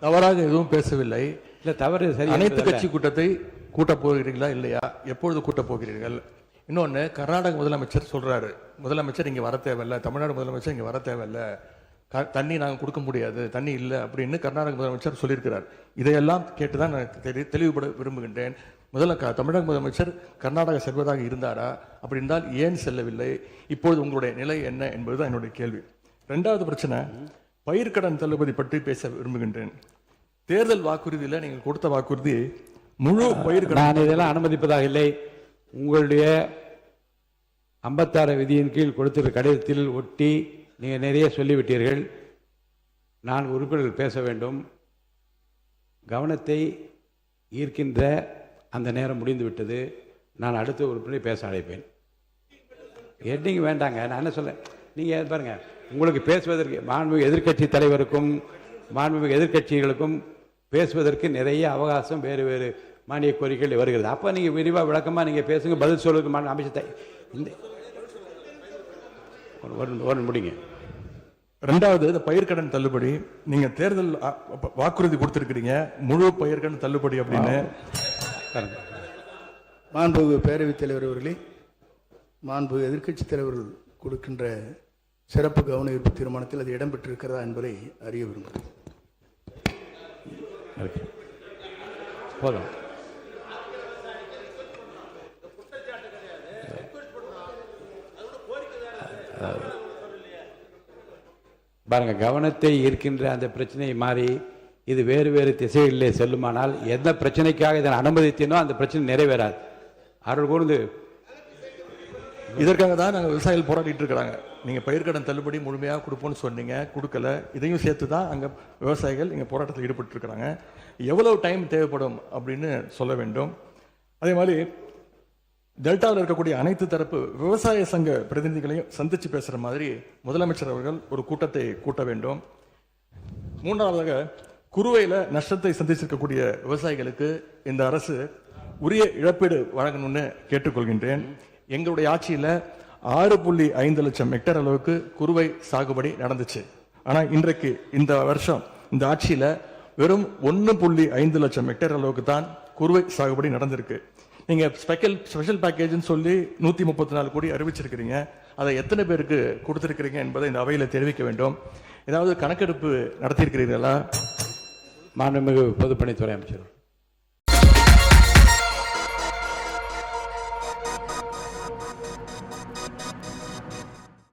தவறாக எதுவும் பேசவில்லை. இல்ல தவறு சரி. அனைத்து கட்சி கூட்டத்தை கூட்டப் போகிறீர்களா இல்லையா, எப்பொழுது கூட்டப் போகிறீர்கள்? இன்னொன்று, கர்நாடக முதலமைச்சர் சொல்றாரு, முதலமைச்சர் இங்கே வர தேவையில்லை, தமிழ்நாடு முதலமைச்சர் இங்கே வர தேவையில்லை, தண்ணி நாங்கள் கொடுக்க முடியாது, தண்ணி இல்லை அப்படின்னு கர்நாடக முதலமைச்சர் சொல்லியிருக்கிறார். இதையெல்லாம் கேட்டுதான் நான் தெளிவுபட விரும்புகின்றேன். முதல்ல தமிழக முதலமைச்சர் கர்நாடகா செல்வதாக இருந்தாரா? அப்படி இருந்தால் ஏன் செல்லவில்லை? இப்பொழுது உங்களுடைய நிலை என்ன என்பதுதான் என்னுடைய கேள்வி. ரெண்டாவது பிரச்சனை, பயிர்க்கடன் தள்ளுபடி பற்றி பேச விரும்புகின்றேன். தேர்தல் வாக்குறுதியில் நீங்கள் கொடுத்த வாக்குறுதி முழு பயிர்க்கடன். நான் இதெல்லாம் அனுமதிப்பதாக இல்லை. உங்களுடைய 56 விதியின் கீழ் கொடுத்திருக்கிற கடிதத்தில் ஒட்டி நீங்கள் நிறைய சொல்லிவிட்டீர்கள். நான் உறுப்பினர்கள் பேச வேண்டும். கவனத்தை ஈர்க்கின்ற அந்த நேரம் முடிந்து விட்டது. நான் அடுத்த உறுப்பினரை பேச அழைப்பேன். ஹெட்டிங் வேண்டாங்க. நான் என்ன சொல்ல, நீங்கள் பாருங்க, உங்களுக்கு பேசுவதற்கு மாண்புமிகு எதிர்க்கட்சி தலைவருக்கும் மாண்புமிகு எதிர்க்கட்சிகளுக்கும் பேசுவதற்கு நிறைய அவகாசம் வேறு வேறு மானிய கோரிக்கைகள் வருகிறது. அப்போ நீங்கள் விரிவாக விளக்கமாக நீங்கள் பேசுங்க, பதில் சொல்வதற்கு அமைச்சத்தை இந்த ஒரு முடிங்க. ரெண்டாவது, இந்த பயிர்க்கடன் தள்ளுபடி நீங்க தேர்தல் வாக்குறுதி கொடுத்திருக்கிறீங்க, முழு பயிர்க்கடன் தள்ளுபடி அப்படின்னு. மாண்புமிகு பேரவைத் தலைவர் அவர்களே, மாண்புமிகு எதிர்க்கட்சி தலைவர்கள் கொடுக்கின்ற சிறப்பு கவன ஈர்ப்பு தீர்மானத்தில் அது இடம்பெற்றிருக்கிறதா என்பதை அறிய விரும்புகிறேன். போதும். பாருங்க, கவனத்தை ஈர்க்கின்ற அந்த பிரச்சனை மாறி இது வேறு வேறு திசைகளிலே செல்லுமானால் எந்த பிரச்சனைக்காக இதனை அனுமதித்தனோ அந்த பிரச்சனை நிறைவேறாது. அவர்கள் கூர்ந்து இதற்காக தான் நாங்கள் விவசாயிகள் போராடிட்டு இருக்கிறாங்க. நீங்கள் பயிர்க்கடன் தள்ளுபடி முழுமையாக கொடுப்போம்னு சொன்னீங்க, கொடுக்கல. இதையும் சேர்த்து தான் அங்கே விவசாயிகள் இங்கே போராட்டத்தில் ஈடுபட்டு இருக்கிறாங்க. எவ்வளவு டைம் தேவைப்படும் அப்படின்னு சொல்ல வேண்டும். அதே மாதிரி டெல்டாவில் இருக்கக்கூடிய அனைத்து தரப்பு விவசாய சங்க பிரதிநிதிகளையும் சந்திச்சு பேசுகிற மாதிரி முதலமைச்சர் அவர்கள் ஒரு கூட்டத்தை கூட்ட வேண்டும். மூன்றாவதாக, குறுவையில் நஷ்டத்தை சந்திச்சிருக்கக்கூடிய விவசாயிகளுக்கு இந்த அரசு உரிய இழப்பீடு வழங்கணும்னு கேட்டுக்கொள்கின்றேன். எங்களுடைய ஆட்சியில் 6.5 லட்சம் ஹெக்டேர் அளவுக்கு குறுவை சாகுபடி நடந்துச்சு. ஆனால் இன்றைக்கு இந்த வருஷம் இந்த ஆட்சியில் வெறும் 1.5 லட்சம் ஹெக்டேர் அளவுக்கு தான் குறுவை சாகுபடி நடந்திருக்கு. நீங்கள் ஸ்பெஷல் பேக்கேஜ்னு சொல்லி 134 கோடி அறிவிச்சிருக்கிறீங்க. அதை எத்தனை பேருக்கு கொடுத்துருக்கிறீங்க என்பதை இந்த அவையில் தெரிவிக்க வேண்டும். ஏதாவது கணக்கெடுப்பு நடத்தியிருக்கிறீர்களா? மாண்புமிகு பொதுப்பணித்துறை அமைச்சர்.